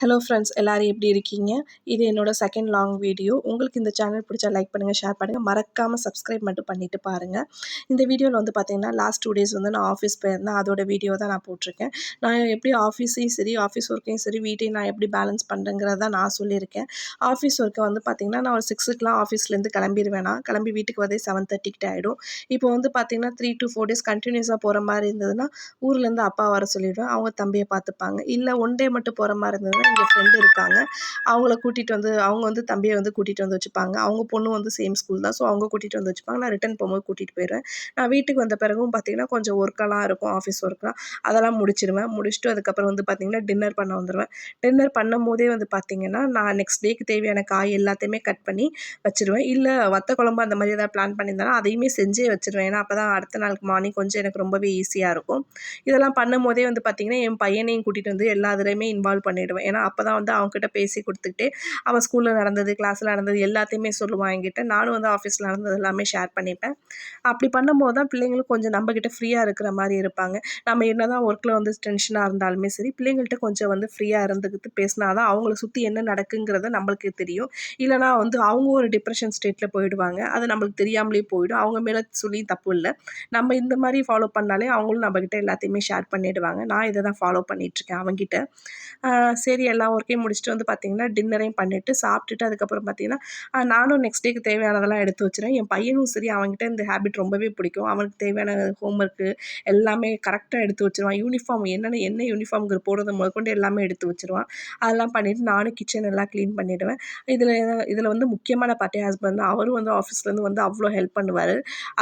Hello friends எல்லாரும் எப்படி இருக்கீங்க? இது என்னோட செகண்ட் லாங் வீடியோ. உங்களுக்கு இந்த சேனல் பிடிச்சா லைக் பண்ணுங்கள், ஷேர் பண்ணுங்கள். மறக்காமல் சப்ஸ்கிரைப் மட்டும் பண்ணிவிட்டு பாருங்கள். இந்த வீடியோவில் வந்து பார்த்தீங்கன்னா, லாஸ்ட் 2 டேஸ் வந்து நான் ஆஃபீஸ் போயிருந்தேன். அதோட வீடியோ தான் நான் போட்டிருக்கேன். நான் எப்படி ஆஃபீஸையும் சரி, ஆஃபீஸ் ஒர்க்கையும் சரி, வீட்டையும் நான் எப்படி பேலன்ஸ் பண்ணுறேங்கிறத நான் சொல்லியிருக்கேன். ஆஃபீஸ் ஒர்க்கை வந்து பார்த்தீங்கன்னா, நான் ஒரு 6க்குலாம் ஆஃபீஸ்லேருந்து கிளம்பிடுவேன். நான் கிளம்பி வீட்டுக்கு வரதே 7:30 கிட்ட ஆகிடும். இப்போ வந்து பார்த்தீங்கன்னா 3 to 4 டேஸ் கண்டினியூஸாக போகிற மாதிரி இருந்ததுன்னா, ஊர்லேருந்து அப்பா வர சொல்லிவிடுவேன். அவங்க தம்பியை பார்த்துப்பாங்க. இல்லை 1 டே மட்டும் போகிற மாதிரி இருந்ததுன்னா, இங்கே ஃப்ரெண்டு இருக்காங்க. அவங்கள கூட்டிகிட்டு வந்து அவங்க வந்து தம்பியை வந்து கூட்டிகிட்டு வந்து வச்சுப்பாங்க. அவங்க பொண்ணு வந்து சேம் ஸ்கூல் தான். ஸோ அவங்க கூட்டிகிட்டு வந்து வச்சுப்பாங்க. நான் ரிட்டர்ன் போகும்போது கூட்டிகிட்டு போயிடுவேன். நான் வீட்டுக்கு வந்த பிறகும் பார்த்தீங்கன்னா, கொஞ்சம் ஒர்க்கெல்லாம் இருக்கும், ஆஃபீஸ் ஒர்க்லாம். அதெல்லாம் முடிச்சிடுவேன். முடிச்சுட்டு அதுக்கப்புறம் வந்து பார்த்தீங்கன்னா, டின்னர் பண்ண வந்துடுவேன். டின்னர் பண்ணும்போதே வந்து பார்த்தீங்கன்னா, நான் நெக்ஸ்ட் டேக்கு தேவையான காய் எல்லாத்தையுமே கட் பண்ணி வச்சுருவேன். இல்லை வத்த குழம்பு அந்த மாதிரி ஏதாவது பிளான் பண்ணியிருந்தேன்னா, அதையுமே செஞ்சே வச்சுருவேன். ஏன்னா அப்போ தான் அடுத்த நாளுக்கு மார்னிங் கொஞ்சம் எனக்கு ரொம்பவே ஈஸியாக இருக்கும். இதெல்லாம் பண்ணும்போதே வந்து பார்த்தீங்கன்னா, என் பையனையும் கூட்டிகிட்டு வந்து எல்லா இதுலையுமே இன்வால்வ் பண்ணிவிடுவேன். ஏன்னா அப்போ தான் வந்து அவன்கிட்ட பேசி கொடுத்துக்கிட்டே அவன் ஸ்கூலில் நடந்தது, கிளாஸில் நடந்தது எல்லாத்தையுமே சொல்லுவான் என்கிட்ட. நானும் வந்து ஆஃபீஸில் நடந்தது எல்லாமே ஷேர் பண்ணிப்பேன். அப்படி பண்ணும்போது தான் பிள்ளைங்களும் கொஞ்சம் நம்மக்கிட்ட ஃப்ரீயாக இருக்கிற மாதிரி இருப்பாங்க. நம்ம என்ன தான் ஒர்க்கில் வந்து டென்ஷனாக இருந்தாலுமே சரி, பிள்ளைங்கள்ட்ட கொஞ்சம் வந்து ஃப்ரீயாக இருந்துக்கிட்டு பேசினா தான் அவங்கள சுற்றி என்ன நடக்குங்கிறத நம்மளுக்கு தெரியும். இல்லைனா வந்து அவங்க ஒரு டிப்ரெஷன் ஸ்டேட்டில் போயிடுவாங்க. அது நம்மளுக்கு தெரியாமலே போயிடும். அவங்க மேலே சொல்லி தப்பு இல்லை. நம்ம இந்த மாதிரி ஃபாலோ பண்ணாலே அவங்களும் நம்மக்கிட்ட எல்லாத்தையுமே ஷேர் பண்ணிவிடுவாங்க. நான் இதை தான் ஃபாலோ பண்ணிகிட்ருக்கேன் அவங்ககிட்ட. சரி எல்லா ஒர்க்கையும் முடிச்சுட்டு வந்து பார்த்திங்கன்னா, டின்னரையும் பண்ணிவிட்டு சாப்பிட்டுட்டு அதுக்கப்புறம் பார்த்திங்கன்னா, நானும் நெக்ஸ்ட் டேக்கு தேவையானதெல்லாம் எடுத்து வச்சுருவேன். என் பையனும் சரி அவன்கிட்ட இந்த ஹேபிட் ரொம்பவே பிடிக்கும். அவனுக்கு தேவையான ஹோம் ஒர்க்கு எல்லாமே கரெக்டாக எடுத்து வச்சுருவான். யூனிஃபார்ம் என்ன யூனிஃபார்ம்ங்கிற போடுறது முதற்கொண்டு எல்லாமே எடுத்து வச்சுருவான். அதெல்லாம் பண்ணிவிட்டு நானும் கிச்சன் எல்லாம் க்ளீன் பண்ணிவிடுவேன். இதில் இதில் வந்து முக்கியமான பார்ட்டி ஹஸ்பண்ட் தான். அவரும் வந்து ஆஃபீஸ்லேருந்து வந்து அவ்வளோ ஹெல்ப் பண்ணுவார்.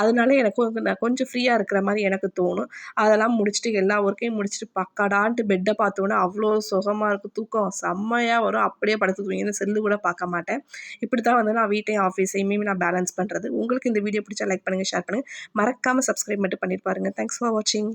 அதனால எனக்கு வந்து நான் கொஞ்சம் ஃப்ரீயாக இருக்கிற மாதிரி எனக்கு தோணும். அதெல்லாம் முடிச்சுட்டு எல்லா ஒர்க்கையும் முடிச்சுட்டு பக்காடான்ட்டு பெட்டை பார்த்தோன்னே அவ்வளோ சுகமாக இருக்கும். தூக்கம் செம்மையா வரும். அப்படியே படுத்து தூங்கிடுவேன். செல்லு கூட பார்க்க மாட்டேன். இப்படி தான் வந்து நான் வீட்டையும் ஆஃபீஸையுமே நான் பேலன்ஸ் பண்ணுறது. உங்களுக்கு இந்த வீடியோ பிடிச்சா லைக் பண்ணுங்கள், ஷேர் பண்ணுங்கள். மறக்காமல் சப்ஸ்கிரைப் மட்டும் பண்ணிட்டு பாருங்கள். தேங்க்ஸ் ஃபார் வாட்சிங்.